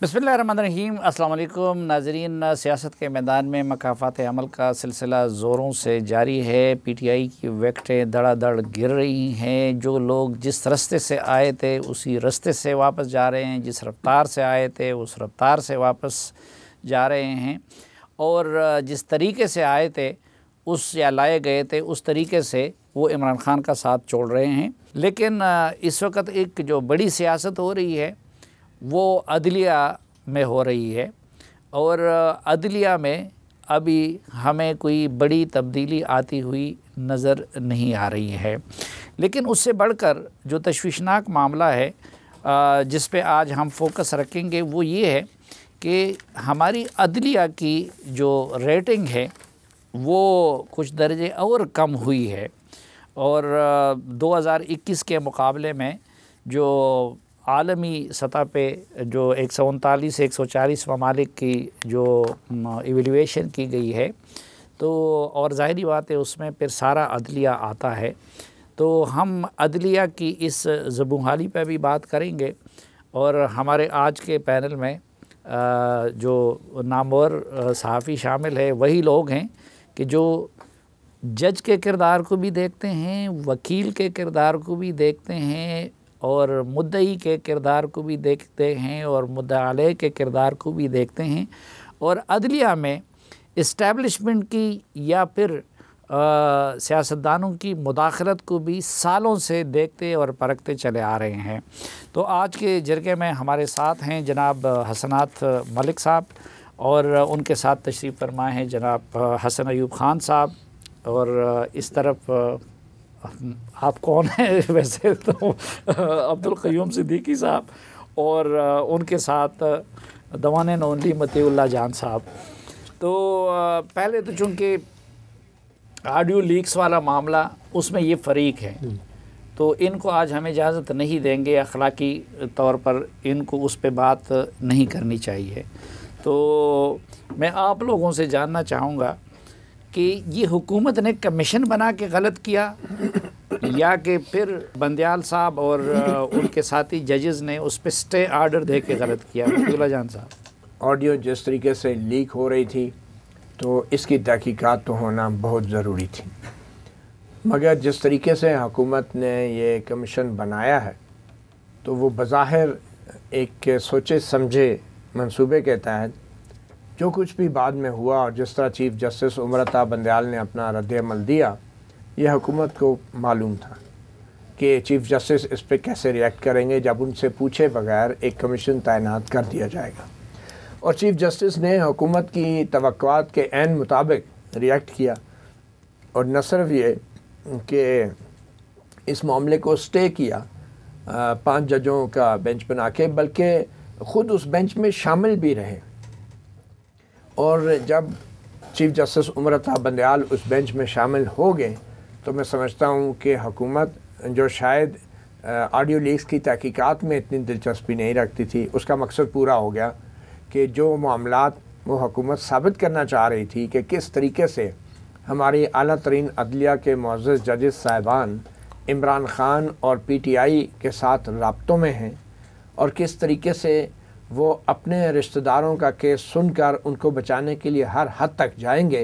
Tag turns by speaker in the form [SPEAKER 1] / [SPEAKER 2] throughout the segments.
[SPEAKER 1] बिस्मिल्लाहिर्रहमानिर्रहीम। अस्सलाम वालेकुम नाज़रीन। सियासत के मैदान में मकाफ़ात अमल का सिलसिला ज़ोरों से जारी है। PTI की विकेटें धड़ाधड़ गिर रही हैं। जो लोग जिस रास्ते से आए थे उसी रास्ते से वापस जा रहे हैं, जिस रफ्तार से आए थे उस रफ्तार से वापस जा रहे हैं, और जिस तरीके से आए थे उस या लाए गए थे उस तरीके से वो इमरान ख़ान का साथ छोड़ रहे हैं। लेकिन इस वक्त एक जो बड़ी सियासत हो रही है वो अदलिया में हो रही है, और अदलिया में अभी हमें कोई बड़ी तब्दीली आती हुई नज़र नहीं आ रही है। लेकिन उससे बढ़कर जो तशवीशनाक मामला है जिस पे आज हम फोकस रखेंगे वो ये है कि हमारी अदलिया की जो रेटिंग है वो कुछ दर्जे और कम हुई है, और 2021 के मुकाबले में जो आलमी सतह पे जो 139 से 140 ममालिक की जो इवैल्यूएशन की गई है, तो और ज़ाहिरी बात है उसमें फिर सारा अदलिया आता है। तो हम अदलिया की इस ज़बूहाली पे भी बात करेंगे, और हमारे आज के पैनल में जो नामवर सहाफ़ी शामिल है वही लोग हैं कि जो जज के किरदार को भी देखते हैं, वकील के किरदार को भी देखते हैं, और मुद्दई के किरदार को भी देखते हैं, और मुद्दा अलैह के किरदार को भी देखते हैं, और अदलिया में इस्टेब्लिशमेंट की या फिर सियासतदानों की मुदाखलत को भी सालों से देखते और परखते चले आ रहे हैं। तो आज के जरगे में हमारे साथ हैं जनाब हसनात मलिक साहब, और उनके साथ तशरीफ़ फरमा हैं जनाब हसन अयूब ख़ान साहब, और इस तरफ आप कौन हैं वैसे तो अब्दुल क़य्यूम सिद्दीकी साहब, और उनके साथ दवान ओनली मतीउल्लाह जान साहब। तो पहले तो चूँकि ऑडियो लीक्स वाला मामला उसमें ये फ़रीक है, तो इनको आज हम इजाज़त नहीं देंगे, अखलाकी तौर पर इनको उस पर बात नहीं करनी चाहिए। तो मैं आप लोगों से जानना चाहूँगा कि ये हुकूमत ने कमीशन बना के गलत किया, या कि फिर बंदयाल साहब और उनके साथी जजेस ने उस पर स्टे आर्डर दे के गलत किया। मतीउल्लाह जान साहब,
[SPEAKER 2] ऑडियो जिस तरीके से लीक हो रही थी तो इसकी तहकीकात तो होना बहुत ज़रूरी थी, मगर जिस तरीके से हुकूमत ने ये कमीशन बनाया है तो वो बज़ाहिर एक सोचे समझे मंसूबे के तहत जो कुछ भी बाद में हुआ, और जिस तरह चीफ़ जस्टिस उमर अता बंदयाल ने अपना रद्द-ए-अमल दिया, यह हुकूमत को मालूम था कि चीफ़ जस्टिस इस पर कैसे रिएक्ट करेंगे जब उनसे पूछे बगैर एक कमीशन तैनात कर दिया जाएगा। और चीफ़ जस्टिस ने हुकूमत की तवक्कुआत के ऐन मुताबिक रिएक्ट किया, और न सिर्फ ये कि इस मामले को स्टे किया 5 जजों का बेंच बना के, बल्कि ख़ुद उस बेंच में शामिल भी रहे। और जब चीफ़ जस्टिस उमर अता बंदयाल उस बेंच में शामिल हो गए तो मैं समझता हूँ कि हुकूमत जो शायद ऑडियो लीक्स की तहकीकात में इतनी दिलचस्पी नहीं रखती थी, उसका मकसद पूरा हो गया कि जो मामलात वो हुकूमत साबित करना चाह रही थी कि किस तरीके से हमारी आला तरीन अदलिया के मुअज़्ज़ज़ जजेस साहिबान इमरान ख़ान और PTI के साथ राब्तों में हैं, और किस तरीके से वो अपने रिश्तेदारों का केस सुनकर उनको बचाने के लिए हर हद तक जाएंगे,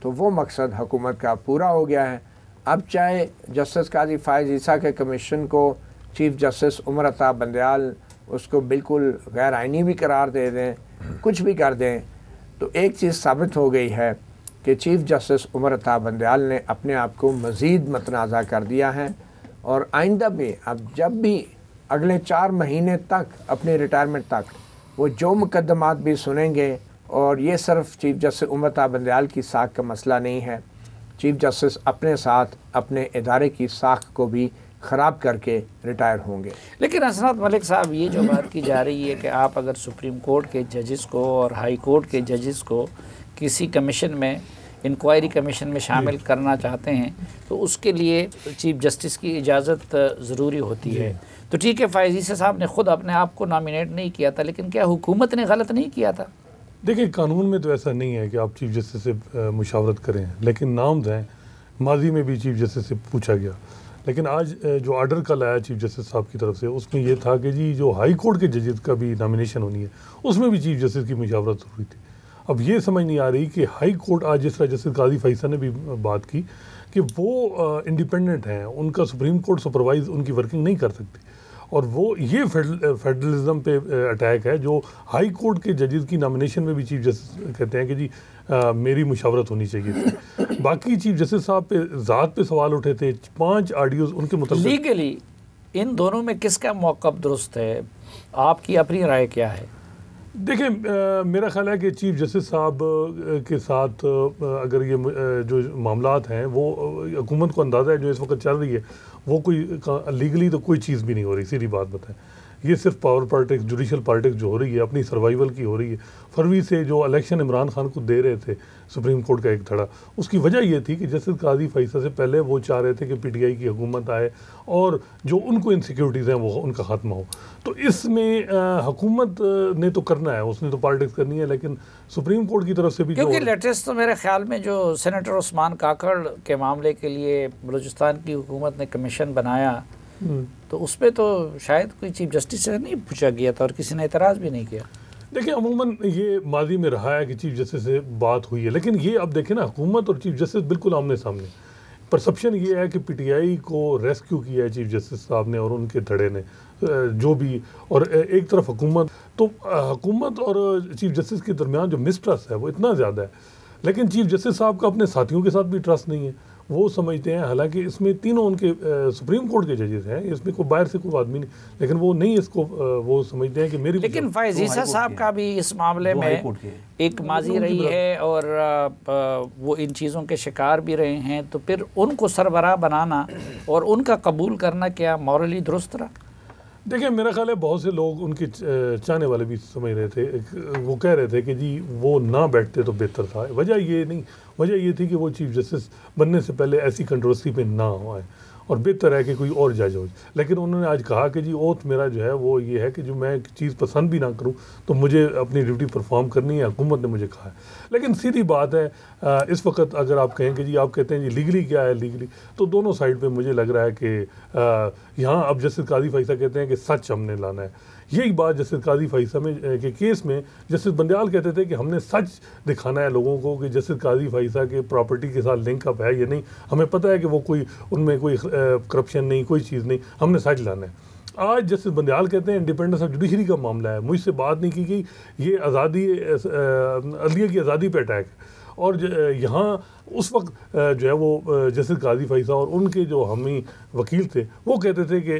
[SPEAKER 2] तो वो मकसद हुकूमत का पूरा हो गया है। अब चाहे जस्टिस काजी फ़ाइज़ ईसा के कमीशन को चीफ़ जस्टिस उमर अता बंदयाल उसको बिल्कुल गैर आइनी भी करार दे दें, कुछ भी कर दें, तो एक चीज़ साबित हो गई है कि चीफ़ जस्टिस उमर अता बंदयाल ने अपने आप को मज़ीद मतनाज़ा कर दिया है, और आइंदा भी अब जब भी अगले 4 महीने तक अपनी रिटायरमेंट तक वो जो मुकदमात भी सुनेंगे, और ये सिर्फ चीफ़ जस्टिस उमर अता बंदयाल की साख का मसला नहीं है, चीफ़ जस्टिस अपने साथ अपने इदारे की साख को भी ख़राब करके रिटायर होंगे।
[SPEAKER 1] लेकिन हसनात मलिक साहब, ये जो बात की जा रही है कि आप अगर सुप्रीम कोर्ट के जजेस को और हाई कोर्ट के जजेस को किसी कमीशन में, इंक्वायरी कमीशन में शामिल करना चाहते हैं तो उसके लिए चीफ़ जस्टिस की इजाज़त ज़रूरी होती है। तो ठीक है, फ़ाइज़ ईसा साहब ने ख़ुद अपने आप को नॉमिनेट नहीं किया था, लेकिन क्या हुकूमत ने गलत नहीं किया था?
[SPEAKER 3] देखिए, कानून में तो ऐसा नहीं है कि आप चीफ़ जस्टिस से मुशावरत करें, लेकिन नाम्स हैं, माजी में भी चीफ़ जस्टिस से पूछा गया, लेकिन आज जो आर्डर कल आया चीफ जस्टिस साहब की तरफ से उसमें ये था कि जी जो हाई कोर्ट के जजेस का भी नॉमिनेशन होनी है उसमें भी चीफ जस्टिस की मुशावरत हुई थी। अब ये समझ नहीं आ रही कि हाई कोर्ट आज जिस तरह जस्टिस काजी फैसल ने भी बात की कि वो इंडिपेंडेंट हैं, उनका सुप्रीम कोर्ट सुपरवाइज उनकी वर्किंग नहीं कर सकती, और वो ये फेडरलिज्म पे अटैक है जो हाई कोर्ट के जजेस की नॉमिनेशन में भी चीफ जस्टिस कहते हैं कि जी मेरी मुशावरत होनी चाहिए थी। बाकी चीफ जस्टिस साहब पे ज़ात पे सवाल उठे थे, 5 ऑडियोज उनके मुताबिक।
[SPEAKER 1] लीगली इन दोनों में किसका मौक़िफ़ दुरुस्त है, आपकी अपनी राय क्या है?
[SPEAKER 3] देखिए मेरा ख्याल है कि चीफ जस्टिस साहब के साथ अगर ये जो मामलात हैं वो हुकूमत को अंदाज़ा है जो इस वक्त चल रही है वो कोई लीगली तो कोई चीज़ भी नहीं हो रही, सीधी बात बताएं। ये सिर्फ पावर पॉलिटिक्स, जुडिशल पॉलिटिक्स जो हो रही है अपनी सर्वाइवल की हो रही है। फरवरी से जो इलेक्शन इमरान खान को दे रहे थे सुप्रीम कोर्ट का एक धड़ा, उसकी वजह ये थी कि जस्टिस काजी फैसल से पहले वो चाह रहे थे कि पीटीआई की हुकूमत आए और जो उनको इनसिक्योरिटीज़ हैं वो उनका ख़त्म हो। तो इसमें हुकूमत ने तो करना है, उसने तो पॉलिटिक्स करनी है, लेकिन सुप्रीम कोर्ट की तरफ से भी
[SPEAKER 1] क्योंकि लेटेस्ट तो मेरे ख्याल में जो सेनेटर उस्मान काकड़ के मामले के लिए बलूचिस्तान की हुकूमत ने कमीशन बनाया तो उस पर तो शायद कोई चीफ जस्टिस से नहीं पूछा गया था और किसी ने एतराज़ भी नहीं किया।
[SPEAKER 3] देखिए अमूमन ये माजी में रहा है कि चीफ जस्टिस से बात हुई है, लेकिन ये अब देखें ना हुकूमत और चीफ जस्टिस बिल्कुल आमने सामने। परसेप्शन ये है कि पीटीआई को रेस्क्यू किया है चीफ जस्टिस साहब ने और उनके धड़े ने जो भी, और एक तरफ हुकूमत, तो हुकूमत और चीफ जस्टिस के दरमियान जो मिसट्रस्ट है वो इतना ज़्यादा है। लेकिन चीफ जस्टिस साहब का अपने साथियों के साथ भी ट्रस्ट नहीं है, वो समझते हैं, हालांकि इसमें तीनों उनके सुप्रीम कोर्ट के जजेस हैं, इसमें कोई बाहर से कोई आदमी नहीं, लेकिन वो नहीं इसको वो समझते हैं कि मेरी।
[SPEAKER 1] लेकिन फैज़ ईसा साहब का भी इस मामले में एक माजी रही है और वो इन चीज़ों के शिकार भी रहे हैं, तो फिर उनको सरबराह बनाना और उनका कबूल करना क्या मॉरली दुरुस्त रहा?
[SPEAKER 3] देखिए मेरा ख्याल है बहुत से लोग उनके चाहने वाले भी समझ रहे थे, वो कह रहे थे कि जी वो ना बैठते तो बेहतर था। वजह ये नहीं, वजह ये थी कि वो चीफ जस्टिस बनने से पहले ऐसी कंट्रोवर्सी पे ना आए और बेहतर है कि कोई और जज हो। लेकिन उन्होंने आज कहा कि जी ओथ मेरा जो है वो ये है कि जो मैं चीज़ पसंद भी ना करूं तो मुझे अपनी ड्यूटी परफॉर्म करनी है, हुकूमत ने मुझे कहा है। लेकिन सीधी बात है इस वक्त अगर आप कहें कि जी आप कहते हैं जी लीगली क्या है, लीगली तो दोनों साइड पे मुझे लग रहा है कि यहाँ अब जस्टिस काजी फैसल कहते हैं कि सच हमने लाना है। यही बात जस्टिस काजी फैसल में के केस में जस्टिस बंदयाल कहते थे कि हमने सच दिखाना है लोगों को कि जस्टिस काजी फैसल के प्रॉपर्टी के साथ लिंकअप है या नहीं, हमें पता है कि वो कोई उनमें कोई करप्शन नहीं, कोई चीज़ नहीं, हमने सच लाना है। आज जस्टिस बंदयाल कहते हैं इंडिपेंडेंस ऑफ जुडिशरी का मामला है, मुझसे बात नहीं की गई, ये आज़ादी अदलिया की आज़ादी पे अटैक है। और यहाँ उस वक्त जो है वो जस्टिस काजी फैसल और उनके जो हमी वकील थे वो कहते थे कि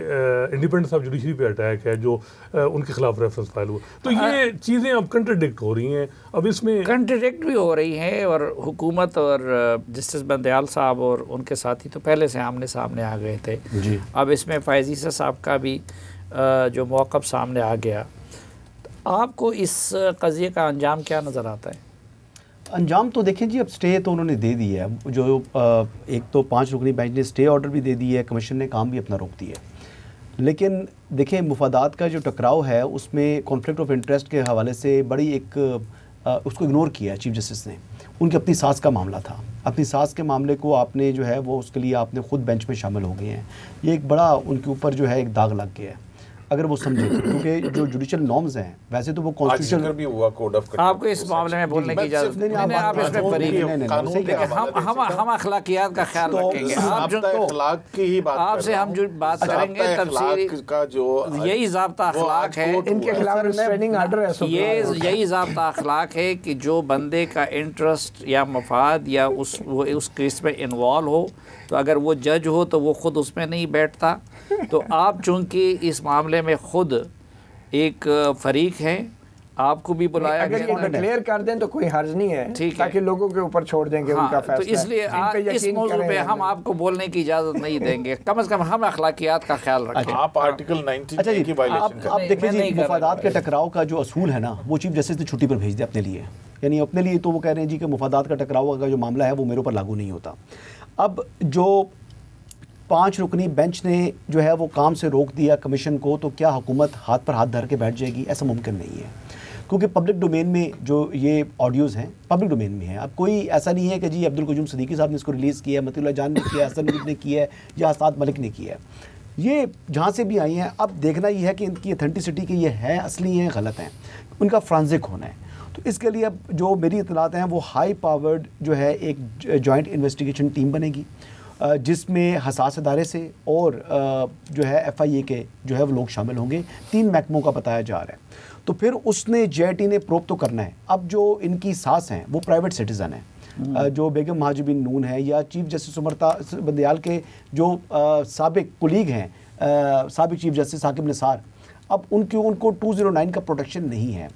[SPEAKER 3] इंडिपेंडेंस ऑफ जुडिशरी पे अटैक है जो उनके खिलाफ रेफरेंस फाइल हुआ। तो ये चीज़ें अब कंट्राडिक्ट हो रही हैं, अब इसमें
[SPEAKER 1] कंट्राडिक्ट भी हो रही हैं और हुकूमत और जस्टिस बंदयाल साहब और उनके साथी तो पहले से आमने सामने आ गए थे जी। अब इसमें फैज़ ईसा साहब का भी जो मौक़िफ़ सामने आ गया, आपको इस क़ज़िये का अंजाम क्या नज़र आता है?
[SPEAKER 4] अंजाम तो देखें जी, अब स्टे तो उन्होंने दे दी है, जो एक तो 5 रुकनी बेंच ने स्टे ऑर्डर भी दे दी है, कमीशन ने काम भी अपना रोक दिया है। लेकिन देखें मुफादात का जो टकराव है उसमें कॉन्फ्लिक्ट ऑफ इंटरेस्ट के हवाले से बड़ी एक उसको इग्नोर किया है चीफ जस्टिस ने। उनकी अपनी सास का मामला था, अपनी सास के मामले को आपने जो है वो उसके लिए आपने ख़ुद बेंच में शामिल हो गए हैं, ये एक बड़ा उनके ऊपर जो है एक दाग लग गया है अगर वो समझे, क्योंकि जो जुडिशल नॉर्म्स हैं वैसे तो वो कॉन्स्टिट्यूशन भी हुआ कोड ऑफ कंडक्ट।
[SPEAKER 1] आपको इस मामले में बोलने की इजाजत नहीं, आप इसमें बरी हम अखलाकियात का ख्याल रखेंगे, आप जो
[SPEAKER 5] अखलाक की ही बात
[SPEAKER 1] आपसे हम जो बात करेंगे तफसीली का जो यही ज़ाब्ता अखलाक है,
[SPEAKER 2] इनके खिलाफ रिस्ट्रेनिंग ऑर्डर है,
[SPEAKER 1] ये यही ज़ाब्ता अखलाक है कि जो बंदे का इंटरेस्ट या मफाद या उस केस में इन्वॉल्व हो, तो अगर वो जज हो तो वो ख़ुद उसमें नहीं बैठता। तो आप चूँकि इस मामले में ख़ुद एक फ़रीक हैं, आपको भी बुलाया
[SPEAKER 2] अगर ये डिक्लेयर कर दें तो कोई हर्ज नहीं है, ठीक है, ताकि लोगों के ऊपर छोड़ देंगे उनका फैसला।
[SPEAKER 1] तो इसलिए इस मौजू पे हम आपको बोलने की इजाज़त नहीं देंगे, कम से कम हम अखलाकियात का ख्याल रखें।
[SPEAKER 5] आप आर्टिकल 19 की वायलेशन कर,
[SPEAKER 4] आप देखिए जी मुफादात के टकराव का जो असूल है ना वो चीफ जस्टिस ने छुट्टी पर भेज दिया अपने लिए, यानी अपने लिए तो वो कह रहे हैं जी कि मुफादात का टकराव का जो मामला है वो मेरे ऊपर लागू नहीं होता। अब जो 5 रुकनी बेंच ने जो है वो काम से रोक दिया कमीशन को, तो क्या हुकूमत हाथ पर हाथ धर के बैठ जाएगी? ऐसा मुमकिन नहीं है। क्योंकि पब्लिक डोमेन में जो ये ऑडियोज़ हैं पब्लिक डोमेन में है। अब कोई ऐसा नहीं है कि जी अब्दुल क़यूम सिद्दीकी साहब ने इसको रिलीज़ किया है, मतीउल्लाह जान ने किया है, हसन मुजीब ने किया है या आसाद मलिक ने किया है। ये जहाँ से भी आई हैं, अब देखना ये है कि इनकी अथेंटिसिटी कि ये है असली हैं गलत हैं, उनका फ्रांसिक होना है। तो इसके लिए अब जो मेरी इतलात हैं वो हाई पावर्ड जो है एक जॉइंट इन्वेस्टिगेशन टीम बनेगी जिसमें हसास अदारे से और जो है FIA के जो है वो लोग शामिल होंगे। 3 महकमों का बताया जा रहा है। तो फिर उसने JIT ने प्रोब तो करना है। अब जो इनकी सास हैं वो प्राइवेट सिटीज़न है, जो बेगम महाजिबिन नून है या चीफ जस्टिस उमरता बंदयाल के जो साबिक कुलीग हैं, साबिक चीफ जस्टिस साकिब निसार, अब उनको 209 का प्रोटेक्शन नहीं है।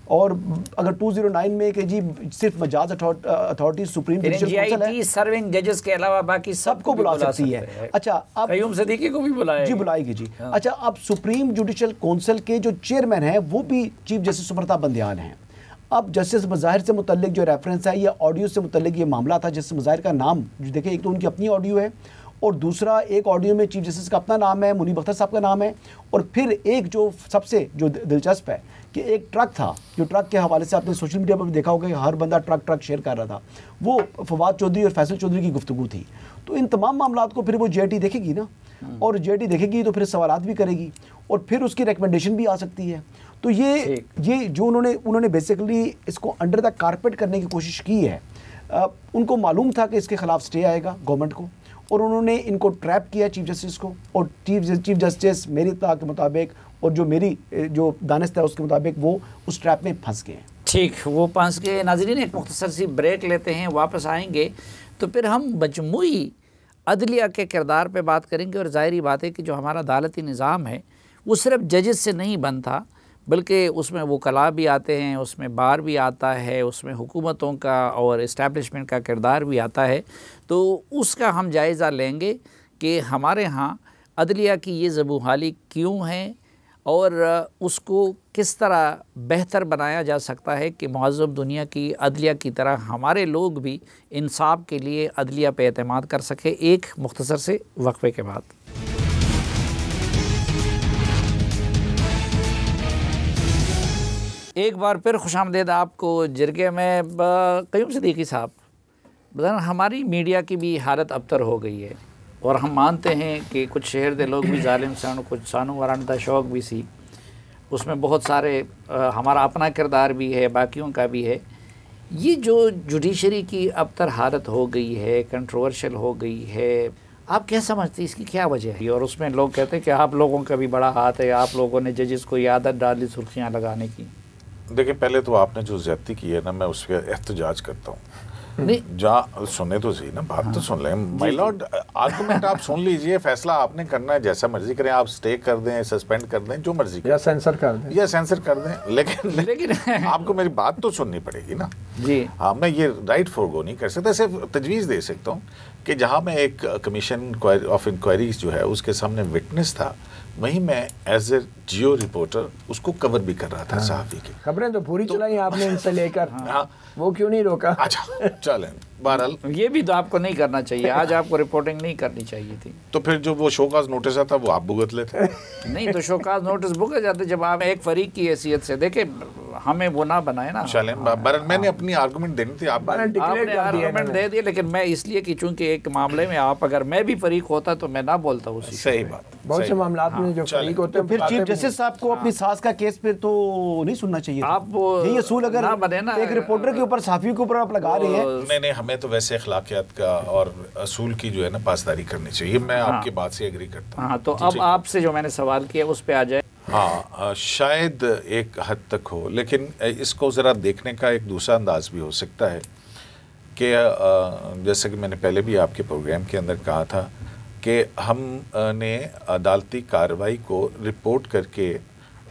[SPEAKER 4] और अगर 209 में कि जी सिर्फ Majaz authority supreme judicial council है,
[SPEAKER 1] सर्विंग जजेस के अलावा बाकी
[SPEAKER 4] सबको बुला सकती है। अच्छा, अब
[SPEAKER 1] क़यूम सिद्दीकी को भी बुलाएगी,
[SPEAKER 4] जी बुलाएगी जी। अच्छा, अब सुप्रीम जुडिशल काउंसिल के जो चेयरमैन हैं वो भी चीफ जस्टिस उमरता बंदयाल हैं। अब जस्टिस मज़ाहिर से मुतल्लिक जो रेफरेंस है या ऑडियो से मुतल्लिक ये मामला था, जस्टिस मज़ाहिर का नाम देखिए, एक तो उनकी अपनी ऑडियो है और दूसरा एक ऑडियो में चीफ जस्टिस का अपना नाम है, मुनीब अख्तर साहब का नाम है। और फिर एक जो सबसे जो दिलचस्प है कि एक ट्रक था, जो ट्रक के हवाले से आपने सोशल मीडिया पर भी देखा होगा कि हर बंदा ट्रक शेयर कर रहा था, वो फवाद चौधरी और फैसल चौधरी की गुफ्तगू थी। तो इन तमाम मामलात को फिर वो JIT देखेगी ना, और JIT देखेगी तो फिर सवालात भी करेगी और फिर उसकी रिकमेंडेशन भी आ सकती है। तो ये जो उन्होंने बेसिकली इसको अंडर द कारपेट करने की कोशिश की है। उनको मालूम था कि इसके खिलाफ स्टे आएगा गवर्नमेंट को, और उन्होंने इनको ट्रैप किया चीफ जस्टिस को। और चीफ जस्टिस मेरी इत्तला के मुताबिक और जो मेरी जो दानिश है उसके मुताबिक वो उस ट्रैप में फंस गए।
[SPEAKER 1] ठीक, वो फंस गए। नाज़रीन, एक मुख्तसर सी ब्रेक लेते हैं, वापस आएंगे तो फिर हम मजमूई अदलिया के किरदार पे बात करेंगे। और ज़ाहिरी बात है कि जो हमारा अदालती निज़ाम है वो सिर्फ जजेस से नहीं बनता, बल्कि उसमें वकला भी आते हैं, उसमें बार भी आता है, उसमें हुकूमतों का और इस्टेब्लिशमेंट का किरदार भी आता है। तो उसका हम जायज़ा लेंगे कि हमारे यहाँ अदलिया की ये ज़बूहाली क्यों है और उसको किस तरह बेहतर बनाया जा सकता है कि मुअज़्ज़म दुनिया की अदलिया की तरह हमारे लोग भी इंसाफ के लिए अदलिया पे एतमाद कर सके। एक मुख्तसर से वक्फे के बाद एक बार फिर खुशामदीद आपको जिरगे में। क़यूम सिद्दीकी साहब, बताना, हमारी मीडिया की भी हालत अबतर हो गई है और हम मानते हैं कि कुछ शहर दे लोग भी जालिम सन, कुछ सानू वारानदा शौक भी सी, उसमें बहुत सारे हमारा अपना किरदार भी है, बाकियों का भी है। ये जो जुडिशरी की अबतर हालत हो गई है, कंट्रोवर्शियल हो गई है, आप क्या समझते हैं इसकी क्या वजह है? और उसमें लोग कहते हैं कि आप लोगों का भी बड़ा हाथ है, आप लोगों ने जजेस को ये आदत डाली सुर्खियाँ लगाने की।
[SPEAKER 5] देखिए, पहले तो आपने जो ज़्यादती की है ना, मैं उस पर एहतजाज करता हूँ। नहीं, जहाँ सुने तो सही ना, बात तो सुन लें। माय लॉर्ड, आर्गुमेंट आप सुन लीजिए, फैसला आपने करना है, जैसा मर्जी करें, आप स्टे कर दें, सस्पेंड कर दें, जो मर्जी करें,
[SPEAKER 2] या सेंसर कर दें,
[SPEAKER 5] लेकिन आपको मेरी बात तो सुननी पड़ेगी ना
[SPEAKER 1] जी।
[SPEAKER 5] हाँ, मैं ये राइट फोरगो नहीं कर सकता, सिर्फ तजवीज़ दे सकता हूँ कि जहाँ मैं एक कमीशन ऑफ इंक्वायरीज जो है उसके सामने विटनेस था, वहीं मैं एज ए जियो रिपोर्टर उसको कवर भी कर रहा था। सहाफ़ी की
[SPEAKER 2] खबरें तो पूरी चलाई आपने इनसे लेकर,
[SPEAKER 5] हाँ,
[SPEAKER 2] वो क्यों नहीं रोका?
[SPEAKER 5] अच्छा चलें, बहरहाल
[SPEAKER 1] ये भी तो आपको नहीं करना चाहिए, आज आपको रिपोर्टिंग नहीं करनी चाहिए थी।
[SPEAKER 5] तो फिर जो वो शोकाज नोटिस आता वो आप भुगत लेते
[SPEAKER 1] नहीं, तो शोकाज नोटिस भुगत जाते जब आप एक फरीक की हैसियत से। देखे, हमें वो ना बनाए ना।
[SPEAKER 5] चलें, मैंने अपनी आर्गुमेंट देनी थी, आपने
[SPEAKER 1] आर्गुमेंट दे दिए, लेकिन मैं इसलिए कि चूंकि एक मामले में आप, अगर मैं भी फरीक होता तो मैं ना बोलता उसी।
[SPEAKER 5] सही बात,
[SPEAKER 2] बहुत से मामला में जो फरीक होते हैं,
[SPEAKER 4] फिर चीफ जस्टिस साहब को अपनी सास का केस फिर तो नहीं सुनना चाहिए।
[SPEAKER 1] आप
[SPEAKER 4] ये असूल अगर
[SPEAKER 1] ना बने ना,
[SPEAKER 4] एक रिपोर्टर के ऊपर, सहाफ़ी के ऊपर आप लगा रहे हैं।
[SPEAKER 5] नहीं, हमें तो वैसे अखलाकियात का और असूल की जो है ना पासदारी करनी चाहिए। मैं आपकी बात से एग्री करता हूँ।
[SPEAKER 1] हाँ, तो अब आपसे जो मैंने सवाल किया उस पे आ जाए।
[SPEAKER 5] हाँ, शायद एक हद तक हो, लेकिन इसको ज़रा देखने का एक दूसरा अंदाज भी हो सकता है कि जैसे कि मैंने पहले भी आपके प्रोग्राम के अंदर कहा था कि हमने अदालती कार्रवाई को रिपोर्ट करके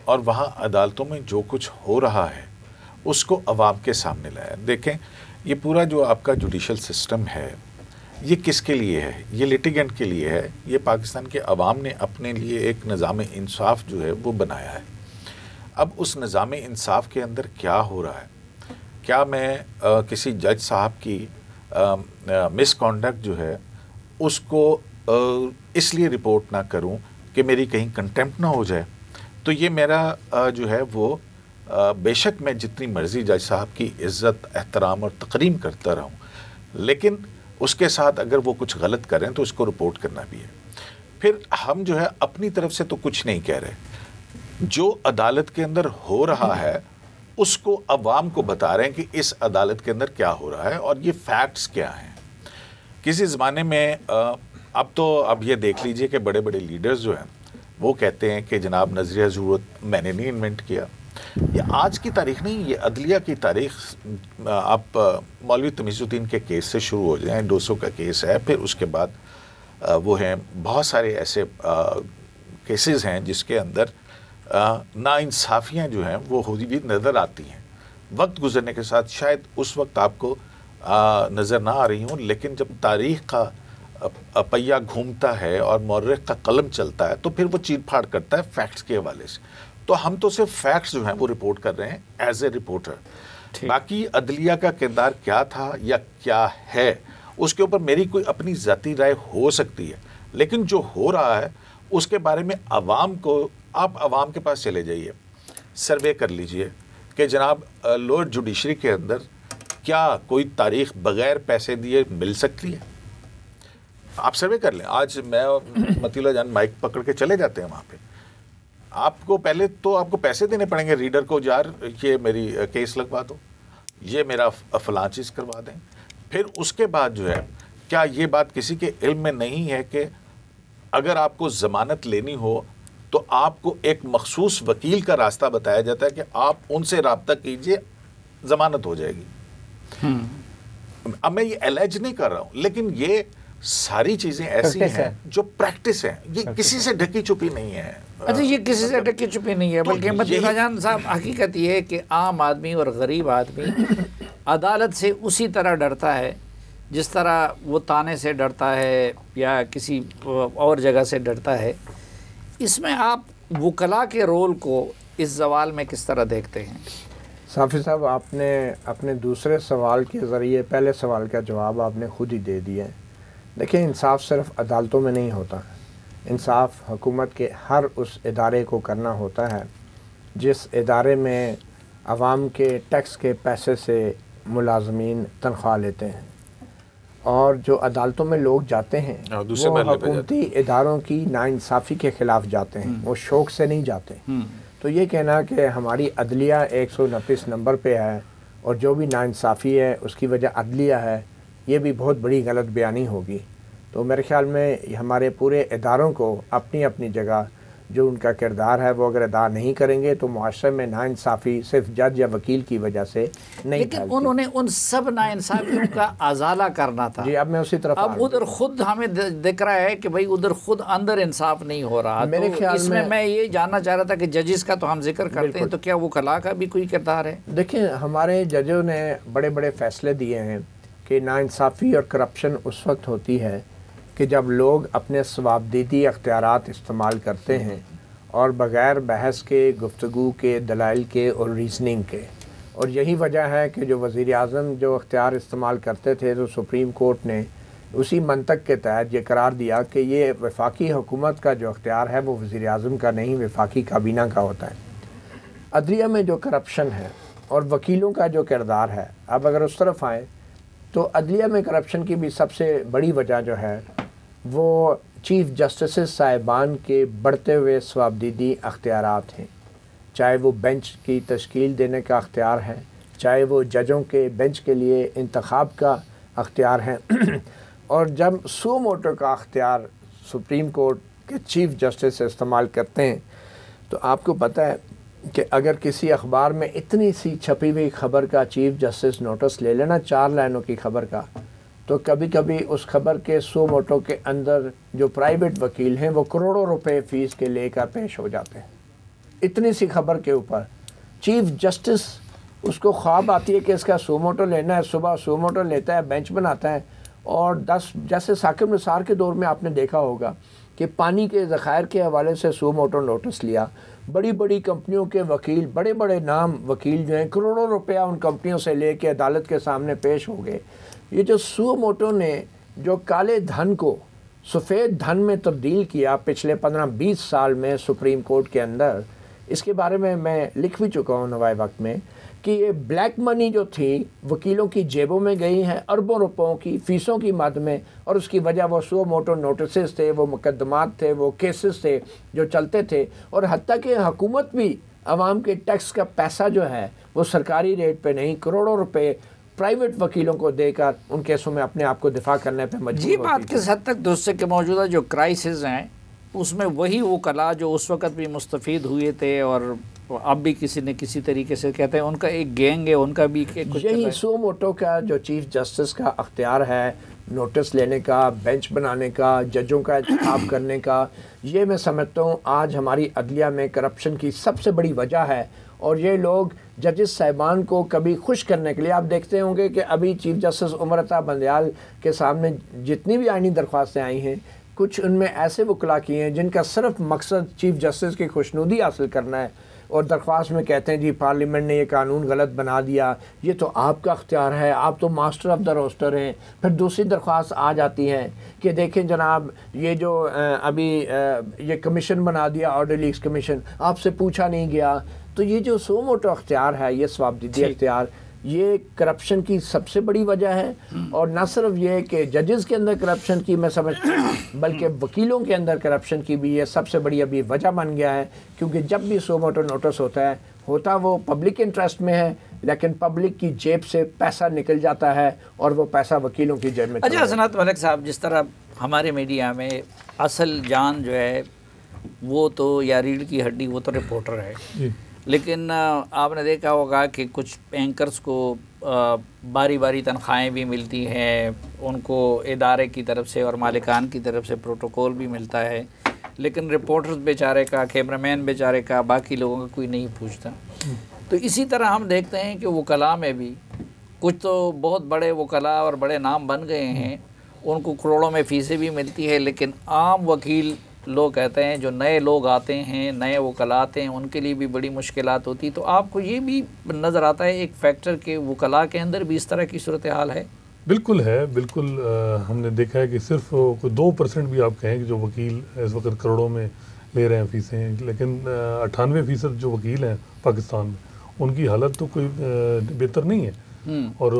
[SPEAKER 5] और वहाँ अदालतों में जो कुछ हो रहा है उसको अवाम के सामने लाया। देखें, ये पूरा जो आपका जुडिशल सिस्टम है ये किसके लिए है? ये लिटिगेंट के लिए है। ये पाकिस्तान के अवाम ने अपने लिए एक निज़ाम इंसाफ जो है वो बनाया है। अब उस निज़ाम इंसाफ के अंदर क्या हो रहा है? क्या मैं किसी जज साहब की मिसकॉन्डक्ट जो है उसको इसलिए रिपोर्ट ना करूं कि मेरी कहीं कंटेम्प्ट ना हो जाए? तो ये मेरा जो है वो बेशक मैं जितनी मर्ज़ी जज साहब की इज़्ज़त, एहतराम और तकरीम करता रहूँ, लेकिन उसके साथ अगर वो कुछ गलत करें तो उसको रिपोर्ट करना भी है। फिर हम जो है अपनी तरफ से तो कुछ नहीं कह रहे, जो अदालत के अंदर हो रहा है उसको अवाम को बता रहे हैं कि इस अदालत के अंदर क्या हो रहा है और ये फैक्ट्स क्या हैं। किसी ज़माने में अब ये देख लीजिए कि बड़े बड़े लीडर्स जो हैं वो कहते हैं कि जनाब नज़रिया ज़रूरत मैंने नहीं इन्वेंट किया। ये आज की तारीख नहीं, ये अदलिया की तारीख। आप मौलवी तमीज़ुद्दीन के केस से शुरू हो जाएं, 200 का केस है, फिर उसके बाद वो हैं बहुत सारे ऐसे केसेस हैं जिसके अंदर नाइंसाफ़ियाँ जो हैं वो होती भी नज़र आती हैं। वक्त गुजरने के साथ शायद उस वक्त आपको नज़र ना आ रही हूँ, लेकिन जब तारीख़ का पहिया घूमता है और मौर्रिख का कलम चलता है तो फिर वो चीर फाड़ करता है फैक्ट्स के हवाले से। तो हम तो सिर्फ फैक्ट्स जो हैं वो रिपोर्ट कर रहे हैं एज ए रिपोर्टर। बाकी अदलिया का किरदार क्या था या क्या है उसके ऊपर मेरी कोई अपनी ज़ाती राय हो सकती है, लेकिन जो हो रहा है उसके बारे में आप आवाम के पास चले जाइए, सर्वे कर लीजिए कि जनाब लोअर जुडिशरी के अंदर क्या कोई तारीख बग़ैर पैसे दिए मिल सकती है। आप सर्वे कर लें। आज मैं और मतीला जान माइक पकड़ के चले जाते हैं वहाँ पे, आपको पहले तो आपको पैसे देने पड़ेंगे रीडर को, यार ये मेरी केस लगवा दो, ये मेरा फलां चीज़ करवा दें। फिर उसके बाद जो है क्या ये बात किसी के इल्म में नहीं है कि अगर आपको ज़मानत लेनी हो तो आपको एक मखसूस वकील का रास्ता बताया जाता है कि आप उनसे रब्ता कीजिए, ज़मानत हो जाएगी। अब मैं ये एलेज नहीं कर रहा हूँ, लेकिन ये सारी चीज़ें ऐसी हैं जो प्रैक्टिस है, ये किसी से ढकी छुपी नहीं है।
[SPEAKER 1] अच्छा, ये किसी से ढकी छुपी नहीं है, बल्कि मतीला जान साहब हकीकत ये है कि आम आदमी और गरीब आदमी अदालत से उसी तरह डरता है जिस तरह वो ताने से डरता है या किसी और जगह से डरता है। इसमें आप वकला के रोल को इस सवाल में किस तरह देखते हैं?
[SPEAKER 2] साफ़ी साहब, आपने अपने दूसरे सवाल के ज़रिए पहले सवाल का जवाब आपने खुद ही दे दिया है। देखिए, इंसाफ सिर्फ अदालतों में नहीं होता, इंसाफ हुकूमत के हर उस इदारे को करना होता है जिस इदारे में आवाम के टैक्स के पैसे से मुलाजमीन तनख्वाह लेते हैं। और जो अदालतों में लोग जाते हैं वो हुकूमती इदारों की नाइंसाफ़ी के ख़िलाफ़ जाते हैं, वो शौक़ से नहीं जाते। तो ये कहना कि हमारी अदलिया 129 नंबर पे है और जो भी नाइंसाफ़ी है उसकी वजह अदलिया है, ये भी बहुत बड़ी गलत बयानी होगी। तो मेरे ख्याल में हमारे पूरे इदारों को अपनी अपनी जगह जो उनका किरदार है वो अगर अदा नहीं करेंगे तो मुआशरे में नाइंसाफ़ी सिर्फ जज या वकील की वजह से नहीं।
[SPEAKER 1] लेकिन उन्होंने उन सब नाइंसाफ़ियों का अजाला करना था।
[SPEAKER 2] जी, अब मैं उसी तरफ
[SPEAKER 1] अब उधर खुद हमें दिख रहा है कि भाई उधर खुद अंदर इंसाफ नहीं हो रहा।
[SPEAKER 2] मेरे
[SPEAKER 1] तो
[SPEAKER 2] ख्याल
[SPEAKER 1] इसमें मैं ये जानना चाह रहा था कि जजेस का तो हम जिक्र करते हैं, तो क्या वो कला का भी कोई किरदार है?
[SPEAKER 2] देखिए, हमारे जजों ने बड़े बड़े फ़ैसले दिए हैं कि नाइंसाफ़ी और करप्शन उस वक्त होती है कि जब लोग अपने सवाबदीदी अख्तियारात इस्तेमाल करते हैं और बग़ैर बहस के, गुफ्तगू के, दलाइल के और रीज़निंग के। और यही वजह है कि जो वज़ीर आज़म जो अख्तियार इस्तेमाल करते थे तो सुप्रीम कोर्ट ने उसी मंतक के तहत ये करार दिया कि ये वफाकी हुकूमत का जो अख्तियार है वो वज़ीर आज़म का नहीं, वफाकी काबीना का होता है। अदलिया में जो करप्शन है और वकीलों का जो किरदार है, अब अगर उस तरफ आएँ तो अदलिया में करप्शन की भी सबसे बड़ी वजह जो है वो चीफ़ जस्टिस साहिबान के बढ़ते हुए सवाबदीदी अख्तियारात हैं। चाहे वो बेंच की तश्कील देने का अख्तियार है, चाहे वो जजों के बेंच के लिए इंतखाब का अख्तियार है। और जब सो मोटो का अख्तियार सुप्रीम कोर्ट के चीफ़ जस्टिस इस्तेमाल करते हैं तो आपको पता है कि अगर किसी अखबार में इतनी सी छपी हुई ख़बर का चीफ़ जस्टिस नोटिस ले लेना, 4 लाइनों की ख़बर का, तो कभी कभी उस खबर के 100 मोटो के अंदर जो प्राइवेट वकील हैं वो करोड़ों रुपए फ़ीस के लेकर पेश हो जाते हैं। इतनी सी खबर के ऊपर चीफ़ जस्टिस उसको ख्वाब आती है कि इसका 100 मोटो लेना है, सुबह 100 मोटो लेता है, बेंच बनाता है और 10 जैसे साकिब निसार के दौर में आपने देखा होगा कि पानी के ज़खायर के हवाले से 100 मोटो नोटिस लिया। बड़ी बड़ी कंपनियों के वकील, बड़े बड़े नाम वकील जो हैं, करोड़ों रुपया उन कंपनियों से लेके अदालत के सामने पेश हो गए। ये जो सुओ मोटो ने जो काले धन को सफ़ेद धन में तब्दील किया पिछले 15-20 साल में सुप्रीम कोर्ट के अंदर, इसके बारे में मैं लिख भी चुका हूँ नवाए वक्त में कि ये ब्लैक मनी जो थी वकीलों की जेबों में गई हैं अरबों रुपयों की फ़ीसों की मद में, और उसकी वजह वो सो मोटो नोटिस थे, वो मुकदमात थे, वो केसेस थे जो चलते थे, और हत्ता कि हुकूमत भी आवाम के टैक्स का पैसा जो है वो सरकारी रेट पे नहीं करोड़ों रुपए प्राइवेट वकीलों को देकर उन केसों में अपने आप को दिफा करने पे मजबूर
[SPEAKER 1] ये बात किस हद तक दुरुस्त है कि मौजूदा जो क्राइसिस हैं उसमें वही वो कला जो उस वक़्त भी मुस्तफ़ीद हुए थे और अब भी किसी न किसी तरीके से कहते हैं उनका एक गैंग है, उनका भी कुछ
[SPEAKER 2] यही सो मोटो का जो चीफ जस्टिस का अख्तियार है नोटिस लेने का, बेंच बनाने का, जजों का इंतखाब करने का, ये मैं समझता हूँ आज हमारी अदलिया में करप्शन की सबसे बड़ी वजह है। और ये लोग जजेस साहिबान को कभी खुश करने के लिए, आप देखते होंगे कि अभी चीफ जस्टिस उमर अता बंदयाल के सामने जितनी भी आईनी दरख्वास्तें आई हैं, कुछ उनमें ऐसे वकला किए हैं जिनका सिर्फ मकसद चीफ जस्टिस की खुशनुदी हासिल करना है, और दरख्वास्त में कहते हैं जी पार्लियामेंट ने ये कानून गलत बना दिया, ये तो आपका अख्तियार है, आप तो मास्टर ऑफ द रोस्टर हैं। फिर दूसरी दरख्वास्त आ जाती है कि देखें जनाब ये जो अभी ये कमीशन बना दिया ऑर्डर लीक्स कमीशन, आपसे पूछा नहीं गया। तो ये जो सो मोटो अख्तियार है, ये सवाबदीदी अख्तियार, ये करप्शन की सबसे बड़ी वजह है। और न सिर्फ ये कि जजेस के अंदर करप्शन की मैं समझता हूँ, बल्कि वकीलों के अंदर करप्शन की भी ये सबसे बड़ी अभी वजह बन गया है। क्योंकि जब भी सो मोटो नोटिस होता वो पब्लिक इंटरेस्ट में है, लेकिन पब्लिक की जेब से पैसा निकल जाता है और वो पैसा वकीलों की जेब में।
[SPEAKER 1] अच्छा हसनात मलिक साहब, जिस तरह हमारे मीडिया में असल जान जो है वो तो या रीढ़ की हड्डी वो तो रिपोर्टर है, लेकिन आपने देखा होगा कि कुछ एंकर्स को बारी बारी तनख्वाहें भी मिलती हैं, उनको इदारे की तरफ से और मालिकान की तरफ से प्रोटोकॉल भी मिलता है, लेकिन रिपोर्टर्स बेचारे का, कैमरामैन बेचारे का, बाकी लोगों का कोई नहीं पूछता। तो इसी तरह हम देखते हैं कि वकला में भी कुछ तो बहुत बड़े वकला और बड़े नाम बन गए हैं, उनको करोड़ों में फ़ीसें भी मिलती है, लेकिन आम वकील लोग कहते हैं जो नए लोग आते हैं, नए वकला आते हैं, उनके लिए भी बड़ी मुश्किलात होती। तो आपको ये भी नज़र आता है एक फैक्टर के वकला के अंदर भी इस तरह की सूरत हाल है?
[SPEAKER 3] बिल्कुल है, बिल्कुल। हमने देखा है कि सिर्फ 2% भी आप कहें कि जो वकील इस वक्त करोड़ों में ले रहे हैं फ़ीसें, लेकिन 98% जो वकील हैं पाकिस्तान में उनकी हालत तो कोई बेहतर नहीं है। और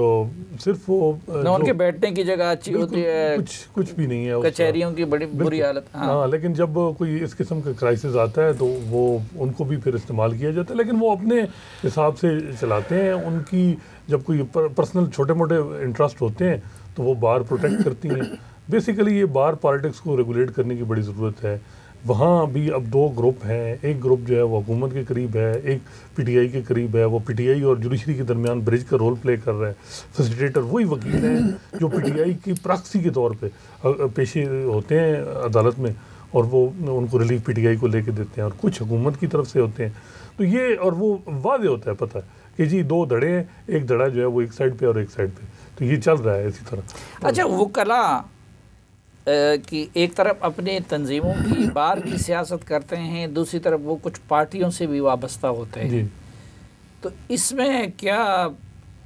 [SPEAKER 3] सिर्फ वो
[SPEAKER 1] उनके बैठने की जगह अच्छी होती है,
[SPEAKER 3] कुछ भी नहीं है,
[SPEAKER 1] कचहरियों की बड़ी बुरी हालत।
[SPEAKER 3] हाँ, लेकिन जब कोई इस किस्म का क्राइसिस आता है तो वो उनको भी फिर इस्तेमाल किया जाता है, लेकिन वो अपने हिसाब से चलाते हैं। उनकी जब कोई पर्सनल छोटे मोटे इंटरेस्ट होते हैं तो वो बार प्रोटेक्ट करती हैं। बेसिकली ये बार पॉलिटिक्स को रेगुलेट करने की बड़ी ज़रूरत है। वहाँ भी अब 2 ग्रुप हैं, एक ग्रुप जो है वो हुकूमत के करीब है, एक पीटीआई के करीब है। वो पीटीआई और जुडिशरी के दरमियान ब्रिज का रोल प्ले कर रहा है। फैसिलिटेटर वही वकील हैं जो पीटीआई की प्रॉक्सी के तौर पे पेशे होते हैं अदालत में, और वो उनको रिलीफ पीटीआई को लेके देते हैं, और कुछ हुकूमत की तरफ से होते हैं। तो ये और वो वादे होता है, पता है कि जी 2 धड़े हैं, एक धड़ा जो है वो एक साइड पे और एक साइड पे, तो ये चल रहा है इसी तरह।
[SPEAKER 1] अच्छा, वकला कि एक तरफ अपने तंजीमों की बार की सियासत करते हैं, दूसरी तरफ वो कुछ पार्टियों से भी वाबस्ता होते हैं, तो इसमें क्या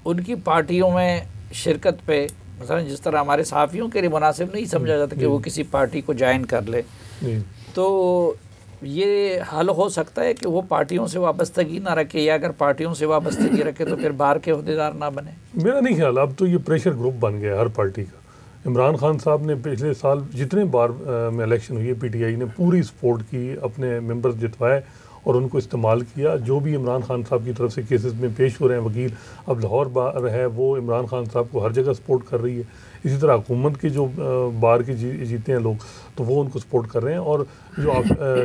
[SPEAKER 1] उनकी पार्टियों में शिरकत पे मतलब जिस तरह हमारे सहाफ़ियों के लिए मुनासिब नहीं समझा जाता कि वो किसी पार्टी को ज्वाइन कर ले, तो ये हल हो सकता है कि वो पार्टियों से वाबस्तगी ना रखे, या अगर पार्टियों से वाबस्तगी रखे तो फिर बार के अहदेदार ना बने?
[SPEAKER 3] मेरा नहीं ख्याल। अब तो ये प्रेशर ग्रुप बन गया हर पार्टी का। इमरान खान साहब ने पिछले साल जितने बार में इलेक्शन हुई है, पीटीआई ने पूरी सपोर्ट की, अपने मेंबर्स जितवाए और उनको इस्तेमाल किया। जो भी इमरान खान साहब की तरफ से केसेस में पेश हो रहे हैं वकील, अब लाहौर बार है वो इमरान खान साहब को हर जगह सपोर्ट कर रही है। इसी तरह हुकूमत के जो बार के जीते हैं लोग, तो वो उनको सपोर्ट कर रहे हैं, और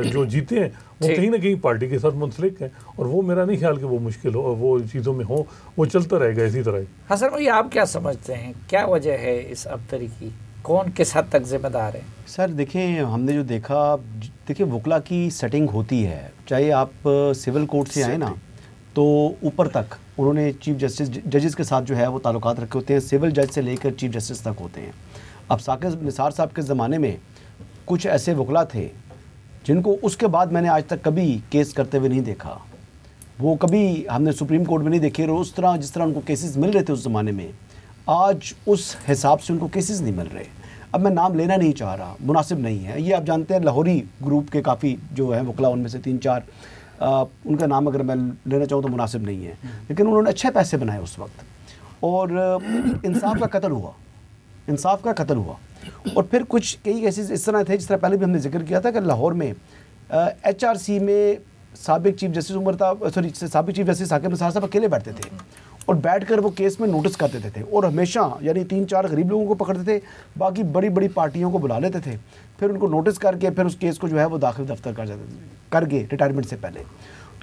[SPEAKER 3] जो जीते हैं वो कहीं ना कहीं पार्टी के साथ मुंसलिक हैं, और वो मेरा नहीं ख्याल कि वो मुश्किल हो, वो चीज़ों में हो, वो चलता रहेगा इसी तरह।
[SPEAKER 1] हसन भाई, आप क्या समझते हैं, क्या वजह है इस अबतरी की? कौन किस हद तक जिम्मेदार है?
[SPEAKER 4] सर देखें, हमने जो देखा, देखिए वकला की सेटिंग होती है, चाहे आप सिविल कोर्ट से आए ना, तो ऊपर तक उन्होंने चीफ जस्टिस जजेस के साथ जो है वो ताल्लुकात रखे होते हैं, सिविल जज से लेकर चीफ जस्टिस तक होते हैं। अब साकिब निसार साहब के ज़माने में कुछ ऐसे वकला थे जिनको उसके बाद मैंने आज तक कभी केस करते हुए नहीं देखा, वो कभी हमने सुप्रीम कोर्ट में नहीं देखे, और उस तरह जिस तरह उनको केसेस मिल रहे थे उस ज़माने में, आज उस हिसाब से उनको केसेस नहीं मिल रहे। अब मैं नाम लेना नहीं चाह रहा, मुनासिब नहीं है। ये आप जानते हैं लाहौरी ग्रुप के काफ़ी जो है वकला, उनमें से 3-4 उनका नाम अगर मैं लेना चाहूँ तो मुनासिब नहीं है, लेकिन उन्होंने अच्छे पैसे बनाए उस वक्त, और इंसाफ का कत्ल हुआ, इंसाफ का कत्ल हुआ। और फिर कुछ कई केसेस इस तरह थे, जिस तरह पहले भी हमने जिक्र किया था कि लाहौर में HRC में साबिक चीफ जस्टिस साबिक चीफ जस्टिस साकिब निसार साहब अकेले बैठते थे और बैठकर वो केस में नोटिस कर देते थे, और हमेशा यानी 3-4 गरीब लोगों को पकड़ते थे, बाकी बड़ी बड़ी पार्टियों को बुला लेते थे, फिर उनको नोटिस करके फिर उस केस को जो है वो दाखिल दफ्तर कर गए रिटायरमेंट से पहले।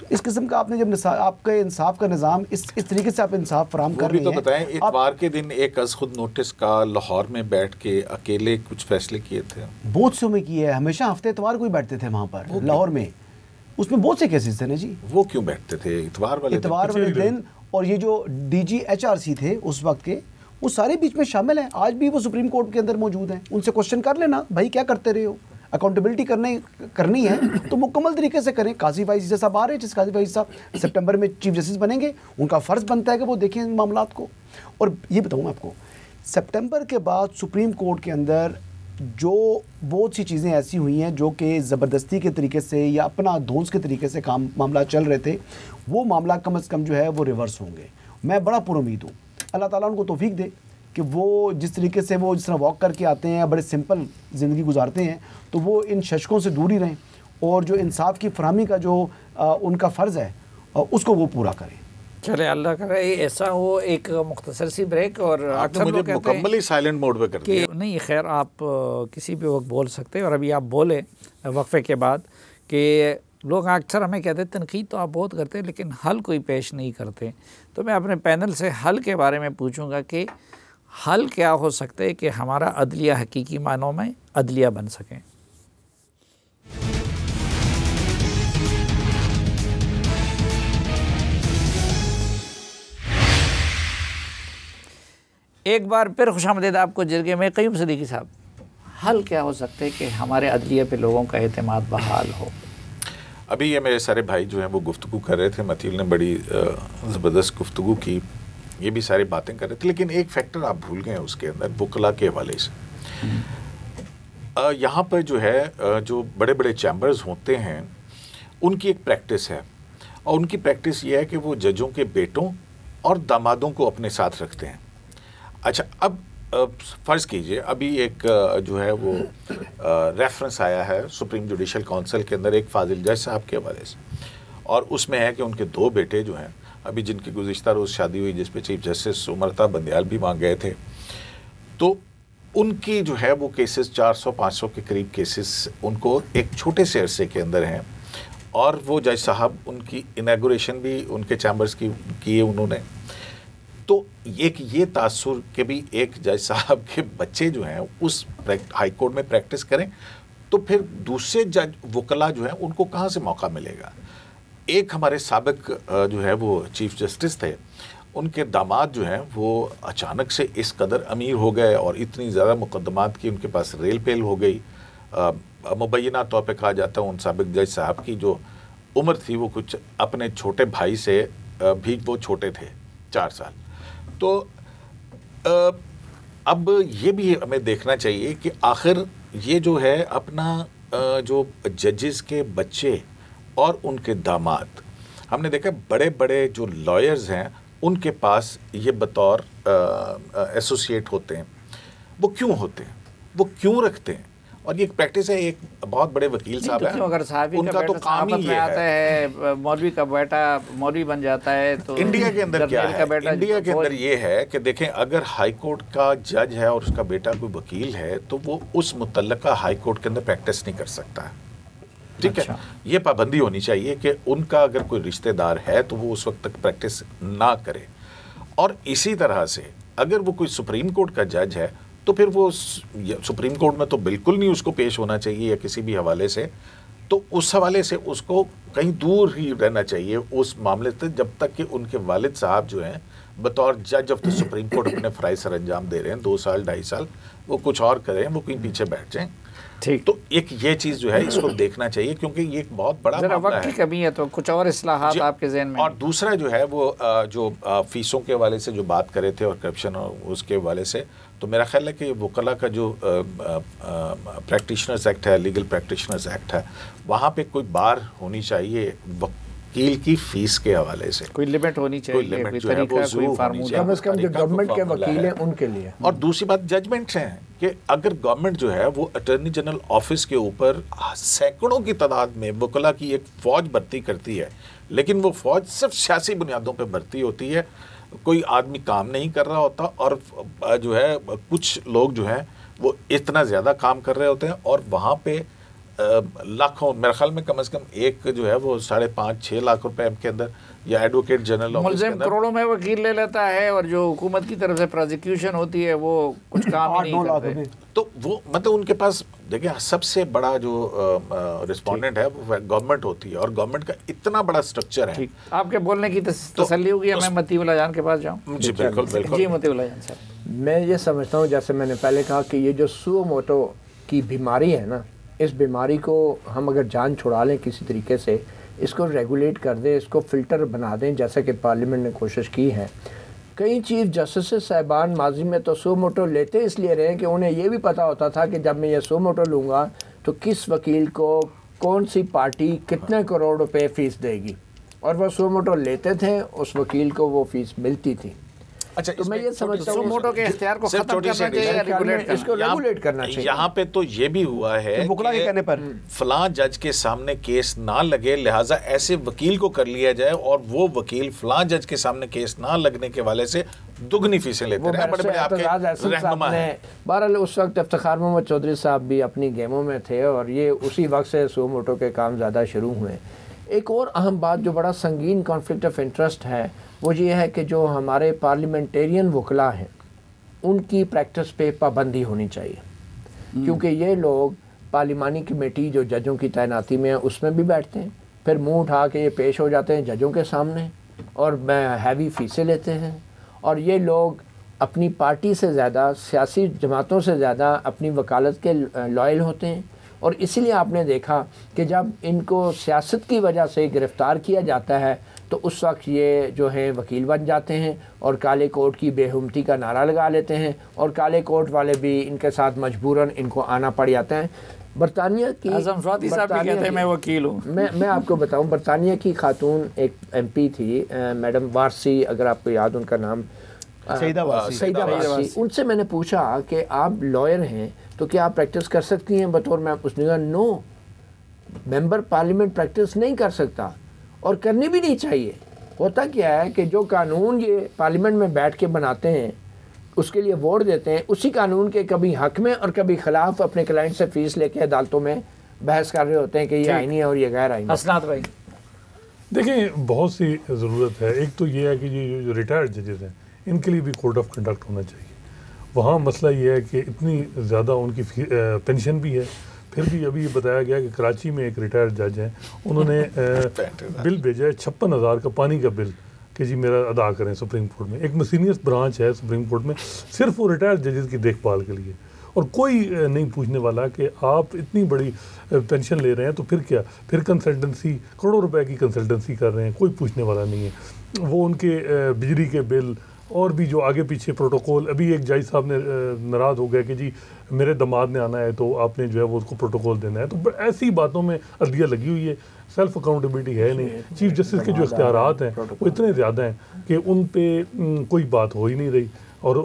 [SPEAKER 4] तो इस किस्म का आपने जब आपका इंसाफ का निज़ाम इस तरीके से आप इंसाफ फराहम कर रहे हैं।
[SPEAKER 5] तो बताएं, इतवार के दिन एक खुद नोटिस का लाहौर में बैठ के अकेले कुछ फैसले किए थे,
[SPEAKER 4] बहुत से में किए है, हमेशा हफ्ते इतवार को ही बैठते थे वहाँ पर लाहौर में, उसमें बहुत से केसेस थे ना जी।
[SPEAKER 5] वो क्यों बैठते थे इतवार वाले
[SPEAKER 4] दिन? और ये जो DG HRC थे उस वक्त के, वो सारे बीच में शामिल हैं, आज भी वो सुप्रीम कोर्ट के अंदर मौजूद हैं, उनसे क्वेश्चन कर लेना, भाई क्या करते रहे हो, अकाउंटेबिलिटी करनी है तो मुकम्मल तरीके से करें। काजी फाइज साहब आ रहे हैं, जिस काजी फाइज साहब सितंबर में चीफ जस्टिस बनेंगे, उनका फ़र्ज़ बनता है कि वो देखें इन मामलात को। और ये बताऊँ मैं आपको, सितंबर के बाद सुप्रीम कोर्ट के अंदर जो बहुत सी चीज़ें ऐसी हुई हैं जो कि ज़बरदस्ती के तरीके से या अपना धौंस के तरीके से मामला चल रहे थे, वो मामला कम से कम जो है वो रिवर्स होंगे। मैं बड़ा पुरुमीद हूँ, अल्लाह ताला उनको तौफीक दे कि वो जिस तरीके से वो जिस तरह वॉक करके आते हैं, बड़े सिंपल ज़िंदगी गुजारते हैं, तो वो इन शशकों से दूर ही रहें और जो इंसाफ की फरहमी का जो उनका फ़र्ज़ है उसको वो पूरा करें।
[SPEAKER 1] चले अल्लाह करे ऐसा हो। एक मुख्तसर सी ब्रेक, और
[SPEAKER 5] आपने मुझे मुकम्मल ही साइलेंट मोड पे कर दिया।
[SPEAKER 1] नहीं खैर, आप किसी भी वक्त बोल सकते हैं, और अभी आप बोले वक्फे के बाद कि लोग अक्सर हमें कहते हैं तनकीद तो आप बहुत करते हैं लेकिन हल कोई पेश नहीं करते। तो मैं अपने पैनल से हल के बारे में पूछूंगा कि हल क्या हो सकता है कि हमारा अदलिया हकीकी मानों में अदलिया बन सकें। एक बार फिर खुशामदीद आपको जिरगे में क़य्यूम सिद्दीकी साहब, हल क्या हो सकता है कि हमारे अदलिया पे लोगों का एतमाद बहाल हो।
[SPEAKER 5] अभी ये मेरे सारे भाई जो हैं वो गुफ्तगू कर रहे थे, मतील ने बड़ी ज़बरदस्त गुफ्तगू की, ये भी सारी बातें कर रहे थे, लेकिन एक फैक्टर आप भूल गए उसके अंदर, वकला के हवाले से। यहाँ पर जो है जो बड़े बड़े चैम्बर्स होते हैं उनकी एक प्रैक्टिस है, और उनकी प्रैक्टिस ये है कि वो जजों के बेटों और दामादों को अपने साथ रखते हैं। अच्छा, अब फ़र्ज़ कीजिए अभी एक जो है वो रेफरेंस आया है सुप्रीम जुडिशल काउंसिल के अंदर एक फाजिल जज साहब के हवाले से, और उसमें है कि उनके 2 बेटे जो हैं अभी जिनकी गुज़िश्ता रोज़ शादी हुई, जिस पे चीफ जस्टिस उमरता बंदियाल भी वहाँ गए थे, तो उनकी जो है वो केसेस 400-500 के करीब केसेस उनको एक छोटे से अरसे के अंदर हैं, और वो जज साहब उनकी इनॉग्रेशन भी उनके चैम्बर्स की किए उन्होंने। तो एक ये तासुर के भी एक जज साहब के बच्चे जो हैं उस हाई कोर्ट में प्रैक्टिस करें, तो फिर दूसरे जज वकला जो हैं उनको कहाँ से मौका मिलेगा। एक हमारे साबिक जो है वो चीफ जस्टिस थे, उनके दामाद जो हैं वो अचानक से इस कदर अमीर हो गए और इतनी ज़्यादा मुकदमात की उनके पास रेल पेल हो गई। मुबैना तौर पे कहा जाता है उन साबिक जज साहब की जो उम्र थी वो कुछ अपने छोटे भाई से भी वो छोटे थे 4 साल। तो अब ये भी हमें देखना चाहिए कि आखिर ये जो है अपना जो जजेस के बच्चे और उनके दामाद, हमने देखा बड़े बड़े जो लॉयर्स हैं उनके पास ये बतौर एसोसिएट होते हैं। वो क्यों होते हैं, वो क्यों रखते हैं? और ये एक प्रैक्टिस है। एक बहुत बड़े वकील साहब हैं,
[SPEAKER 1] अगर साहब
[SPEAKER 5] उनका तो काम ही ये
[SPEAKER 1] आता है, मौलवी का बेटा मौलवी बन जाता है, तो
[SPEAKER 5] इंडिया के अंदर क्या है, इंडिया के अंदर ये है कि देखें अगर हाई कोर्ट का जज है और उसका बेटा कोई वकील है तो वो उस मुतल्लका हाई कोर्ट के अंदर प्रैक्टिस नहीं कर सकता है। ठीक है, ये पाबंदी होनी चाहिए कि उनका अगर कोई रिश्तेदार है तो वो उस वक्त तक प्रैक्टिस ना करे। और इसी तरह से अगर वो कोई सुप्रीम कोर्ट का जज है तो फिर वो सुप्रीम कोर्ट में तो बिल्कुल नहीं उसको पेश होना चाहिए या किसी भी हवाले से, तो उस हवाले से उसको कहीं दूर ही रहना चाहिए उस मामले से, जब तक कि उनके वालिद साहब जो हैं बतौर जज ऑफ द सुप्रीम कोर्ट अपने फ़राइज़ सर अंजाम दे रहे हैं 2 साल 2.5 साल, वो कुछ और करें, वो कहीं पीछे बैठ जाएं। ठीक, तो एक ये चीज़ जो है इसको देखना चाहिए क्योंकि ये एक बहुत बड़ा मामला है।
[SPEAKER 1] कमी है तो कुछ और इस्लाहात आपके ज़हन में।
[SPEAKER 5] और दूसरा जो है वो जो फीसों के हवाले से जो बात करे थे और करप्शन और उसके हवाले से, तो मेरा ख्याल है कि वकला का जो प्रैक्टिशनर्स एक्ट है, लीगल प्रैक्टिशनर्स एक्ट है, वहाँ पे कोई बार होनी चाहिए वकील की फीस के हवाले से
[SPEAKER 1] कोई लिमिट होनी चाहिए,
[SPEAKER 5] कोई लिमिट
[SPEAKER 1] कोई
[SPEAKER 5] जो है वो
[SPEAKER 1] तरीका,
[SPEAKER 5] ज़रूर
[SPEAKER 1] कोई
[SPEAKER 5] होनी
[SPEAKER 1] फार्मूला।
[SPEAKER 5] चाहिए।
[SPEAKER 2] कम से कम जो
[SPEAKER 5] तरीका,
[SPEAKER 2] गवर्नमेंट के
[SPEAKER 5] फार्मूला
[SPEAKER 2] वकील
[SPEAKER 5] है।
[SPEAKER 2] हैं उनके लिए।
[SPEAKER 5] और दूसरी बात जजमेंट्स हैं कि अगर गवर्नमेंट जो है वो अटॉर्नी जनरल ऑफिस के ऊपर सैकड़ों की तादाद में वकला की एक फ़ौज भर्ती करती है, लेकिन वो फ़ौज सिर्फ सियासी बुनियादों पर भर्ती होती है, कोई आदमी काम नहीं कर रहा होता, और जो है कुछ लोग जो हैं वो इतना ज़्यादा काम कर रहे होते हैं, और वहाँ पे लाखों, मेरे ख्याल में कम से कम एक जो है वो 5.5-6 लाख रुपए के अंदर, या एडवोकेट जनरल ऑफिस के
[SPEAKER 1] मुल्ज़िम
[SPEAKER 5] अंदर
[SPEAKER 1] करोड़ों में वकील ले लेता है, और जो हुकूमत की तरफ से प्रोसिक्यूशन होती है वो कुछ काम ही नहीं करते।
[SPEAKER 5] तो वो मतलब उनके पास देखिए सबसे बड़ा जो रिस्पोंडेंट है वो गवर्नमेंट होती है, और गवर्नमेंट का इतना बड़ा स्ट्रक्चर है।
[SPEAKER 1] ठीक, आपके बोलने की तसल्ली होगी। मैं मतीउल्लाह जान के पास जाऊँ?
[SPEAKER 5] जी बिल्कुल बिल्कुल।
[SPEAKER 1] जी मतीउल्लाह जान साहब,
[SPEAKER 2] मैं ये समझता हूँ, जैसे मैंने पहले कहा कि ये जो सुओमोटो की बीमारी है ना, इस बीमारी को हम अगर जान छुड़ा लें किसी तरीके से, इसको रेगुलेट कर दें, इसको फ़िल्टर बना दें, जैसा कि पार्लियामेंट ने कोशिश की है। कई चीफ जस्टिस साहिबान माजी में तो सुओमोटो लेते इसलिए रहे कि उन्हें ये भी पता होता था कि जब मैं ये सुओमोटो लूँगा तो किस वकील को कौन सी पार्टी कितने करोड़ रुपए फ़ीस देगी, और वो सुओमोटो लेते थे, उस वकील को वो फ़ीस मिलती थी।
[SPEAKER 5] अच्छा,
[SPEAKER 2] तो मैं ये समझता हूँ
[SPEAKER 1] सुमोटो के इख्तियार को
[SPEAKER 5] सिर्फ
[SPEAKER 1] खत्म
[SPEAKER 5] छोटी सी
[SPEAKER 1] करना चाहिए, रेगुलेट
[SPEAKER 2] इसको रेगुलेट करना चाहिए।
[SPEAKER 5] यहाँ पे तो ये भी हुआ है
[SPEAKER 4] वकला के कहने पर
[SPEAKER 5] फलां जज के सामने केस ना लगे, लिहाजा ऐसे वकील को कर लिया जाए, और वो वकील फलां जज के सामने केस ना लगने के वाले से दुगनी फीसें लेते रहे। बड़े-बड़े आपके रहनुमा हैं।
[SPEAKER 2] बहरहाल उस वक्त इफ्तिखार मोहम्मद चौधरी साहब भी अपनी गेमों में थे, और ये उसी वक्त से सुओमोटो के काम ज़्यादा शुरू हुए। एक और अहम बात जो बड़ा संगीन कॉन्फ्लिक्ट ऑफ इंटरेस्ट है वो ये है कि जो हमारे पार्लियामेंटेरियन वकला हैं उनकी प्रैक्टिस पे पाबंदी होनी चाहिए, क्योंकि ये लोग पार्लिमानी कमेटी जो जजों की तैनाती में है उसमें भी बैठते हैं, फिर मुंह उठा के ये पेश हो जाते हैं जजों के सामने और हैवी फीसें लेते हैं, और ये लोग अपनी पार्टी से ज़्यादा, सियासी जमातों से ज़्यादा अपनी वकालत के लॉयल होते हैं। और इसीलिए आपने देखा कि जब इनको सियासत की वजह से गिरफ़्तार किया जाता है तो उस वक्त ये जो है वकील बन जाते हैं और काले कोट की बेहुमती का नारा लगा लेते हैं, और काले कोट वाले भी इनके साथ मजबूरन इनको आना पड़ जाता है। बरतानिया की
[SPEAKER 1] आज़म स्वाति साहब भी कहते हैं मैं वकील हूँ।
[SPEAKER 2] मैं आपको बताऊं, बरतानिया की खातून एक MP थी, मैडम वारसी, अगर आपको याद उनका नाम,
[SPEAKER 4] सईदा
[SPEAKER 2] वारसी। उनसे मैंने पूछा कि आप लॉयर हैं तो क्या आप प्रैक्टिस कर सकती हैं बतौर मैं? उसने कहा नो, मेंबर पार्लियामेंट प्रैक्टिस नहीं कर सकता और करनी भी नहीं चाहिए। होता क्या है कि जो कानून ये पार्लियामेंट में बैठ के बनाते हैं, उसके लिए वोट देते हैं, उसी कानून के कभी हक में और कभी खिलाफ अपने क्लाइंट से फीस लेके अदालतों में बहस कर रहे होते हैं कि ये आईनी है और ये गैर आईनी।
[SPEAKER 1] असनाद भाई
[SPEAKER 3] देखिए, बहुत सी ज़रूरत है। एक तो ये है कि ये जो रिटायर्ड जजेस हैं इनके लिए भी कोड ऑफ कंडक्ट होना चाहिए। वहाँ मसला ये है कि इतनी ज़्यादा उनकी पेंशन भी है, फिर भी अभी बताया गया कि कराची में एक रिटायर्ड जज हैं, उन्होंने बिल भेजा है 56,000 का पानी का बिल कि जी मेरा अदा करें सुप्रीम कोर्ट में। एक मसीनियस ब्रांच है सुप्रीम कोर्ट में सिर्फ वो रिटायर्ड जजेस की देखभाल के लिए, और कोई नहीं पूछने वाला कि आप इतनी बड़ी पेंशन ले रहे हैं तो फिर क्या, फिर कंसल्टेंसी करोड़ों रुपए की कंसल्टेंसी कर रहे हैं, कोई पूछने वाला नहीं है। वो उनके बिजली के बिल और भी जो आगे पीछे प्रोटोकॉल, अभी एक जज साहब ने नाराज़ हो गया कि जी मेरे दामाद ने आना है तो आपने जो है वो उसको प्रोटोकॉल देना है। तो ऐसी बातों में अदलिया लगी हुई है, सेल्फ अकाउंटेबिलिटी है नहीं। चीफ जस्टिस के जो इख्तियारात हैं वो इतने ज़्यादा हैं कि उन पे कोई बात हो ही नहीं रही, और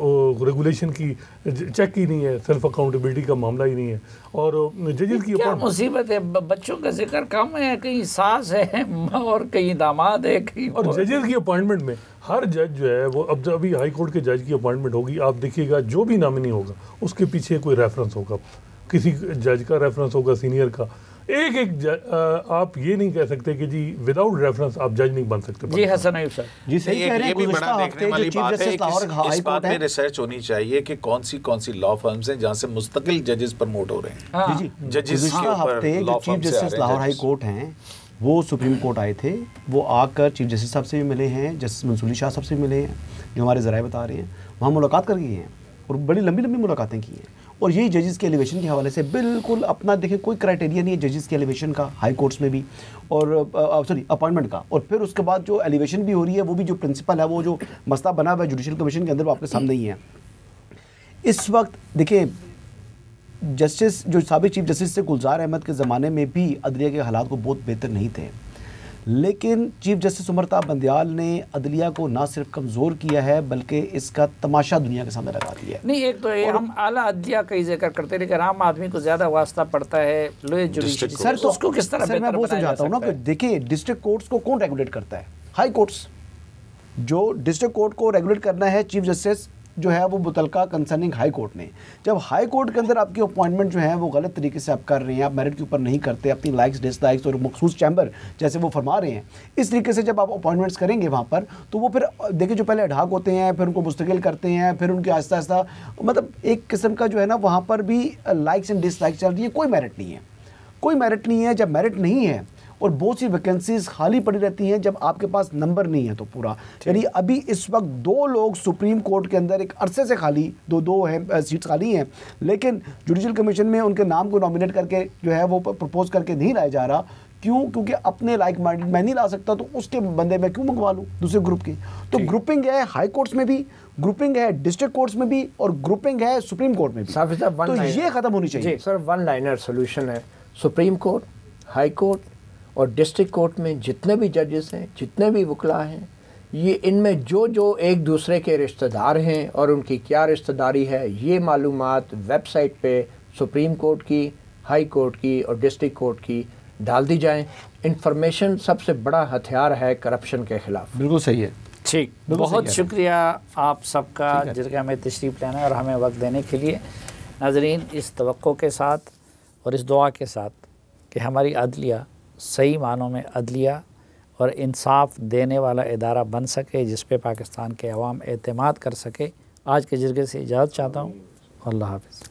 [SPEAKER 3] रेगुलेशन की चेक ही नहीं है, सेल्फ अकाउंटेबिलिटी का मामला ही नहीं है। और जजेस की
[SPEAKER 1] क्या मुसीबत है, बच्चों का जिक्र कम है, कहीं सास है और कहीं दामाद है, कहीं
[SPEAKER 3] और जजेस की अपॉइंटमेंट में हर जज जो है वो, अब अभी हाई कोर्ट के जज की अपॉइंटमेंट होगी, आप देखिएगा जो भी नामिनी होगा उसके पीछे कोई रेफरेंस होगा, किसी जज का रेफरेंस होगा, सीनियर का। एक आप ये नहीं कह सकते कि जी विदाउट रेफरेंस आप जज नहीं बन सकते।
[SPEAKER 1] जी हसन अयूब साहब
[SPEAKER 4] जी सही कह रहे हैं।
[SPEAKER 5] ये भी बड़ा देखने वाली बात है कि इस बात में
[SPEAKER 4] है,
[SPEAKER 5] रिसर्च होनी चाहिए कि कौन सी लॉ फर्म्स हैं जहाँ से मुस्तकिल जजेस प्रमोट हो रहे हैं।
[SPEAKER 4] जी
[SPEAKER 5] जजेस के ऊपर
[SPEAKER 4] जो chief justice Lahore high court हैं वो सुप्रीम कोर्ट आए थे, वो आकर चीफ जस्टिस साहब से भी मिले हैं, जस्टिस मंसूरी शाह साहब से भी मिले हैं, जो हमारे ज़राए बता रहे हैं, वहाँ मुलाकात कर गए हैं और बड़ी लंबी लंबी मुलाकातें की हैं। और यही जजेस के एलिवेशन के हवाले से बिल्कुल अपना देखें, कोई क्राइटेरिया नहीं है जजेस के एलिवेशन का हाई कोर्ट्स में भी, और सॉरी अपॉइंटमेंट का। और फिर उसके बाद जो एलिवेशन भी हो रही है वो भी जो प्रिंसिपल है, वो जो मसला बना हुआ है जुडिशल कमीशन के अंदर, वो आपके सामने ही है। इस वक्त देखिए, जस्टिस जो साबिक चीफ जस्टिस से गुलजार अहमद के ज़माने में भी अदलिया के हालात को बहुत बेहतर नहीं थे, लेकिन चीफ जस्टिस उमरता बंदयाल ने अदलिया को ना सिर्फ कमज़ोर किया है बल्कि इसका तमाशा दुनिया के सामने लगा दिया है।
[SPEAKER 1] नहीं, एक तो ये हम आला अदलिया का ही जिक्र करते हैं, लेकिन आम आदमी को ज़्यादा वास्ता पड़ता है लोअर जुडिशरी।
[SPEAKER 4] सर तो
[SPEAKER 1] उसको किस तरह
[SPEAKER 4] सर मैं वो समझाता हूँ ना कि देखिए डिस्ट्रिक्ट कोर्ट्स को कौन रेगुलेट करता है? High courts. जो डिस्ट्रिक्ट कोर्ट को रेगुलेट करना है चीफ जस्टिस जो है वो मुतलका कंसर्निंग हाई कोर्ट ने। जब हाई कोर्ट के अंदर आपकी अपॉइंटमेंट जो है वो गलत तरीके से आप कर रहे हैं, आप मेरिट के ऊपर नहीं करते, अपनी लाइक्स डिसलाइक्स और मखसूस चैम्बर जैसे वो फरमा रहे हैं, इस तरीके से जब आप अपॉइंटमेंट्स करेंगे वहाँ पर तो वो फिर देखिए जो पहले अढाक होते हैं फिर उनको मुस्तकिल करते हैं, फिर उनकी आहिस्ता आहिस्ता मतलब एक किस्म का जो है ना वहाँ पर भी लाइक्स एंड डिसलाइक्स चल रही है। कोई मेरिट नहीं है, कोई मेरिट नहीं है। जब मेरिट नहीं है और बहुत सी वैकेंसीज खाली पड़ी रहती हैं, जब आपके पास नंबर नहीं है तो पूरा, यानी अभी इस वक्त 2 लोग सुप्रीम कोर्ट के अंदर एक अरसे से खाली दो हैं सीट्स खाली हैं, लेकिन जुडिशल कमीशन में उनके नाम को नॉमिनेट करके जो है वो प्रपोज करके नहीं लाया जा रहा। क्यों? क्योंकि अपने लाइक माइंडेड मैं नहीं ला सकता तो उसके बंदे मैं क्यों मंगवा लूँ दूसरे ग्रुप की? तो ग्रुपिंग है हाई कोर्ट्स में भी, ग्रुपिंग है डिस्ट्रिक्ट कोर्ट्स में भी और ग्रुपिंग है सुप्रीम कोर्ट में भी। तो ये खत्म होनी चाहिए
[SPEAKER 2] सर। वन लाइनर सोल्यूशन है। सुप्रीम कोर्ट, हाई कोर्ट और डिस्ट्रिक्ट कोर्ट में जितने भी जजेस हैं, जितने भी वकला हैं, ये इनमें जो जो एक दूसरे के रिश्तेदार हैं और उनकी क्या रिश्तेदारी है, ये मालूमात वेबसाइट पे सुप्रीम कोर्ट की, हाई कोर्ट की और डिस्ट्रिक्ट कोर्ट की डाल दी जाएं। इंफॉर्मेशन सबसे बड़ा हथियार है करप्शन के खिलाफ।
[SPEAKER 4] बिल्कुल सही है।
[SPEAKER 1] ठीक, बहुत शुक्रिया आप सबका जिनका हमें तशरीफ़ लेना और हमें वक्त देने के लिए। नाज़रीन, इस तवक्को के साथ और इस दुआ के साथ कि हमारी अदलिया सही मानों में अदलिया और इंसाफ देने वाला इदारा बन सके जिस पे पाकिस्तान के अवाम एतमाद कर सके, आज के जरिए से इजाज़त चाहता हूँ। अल्लाह हाफ़िज़।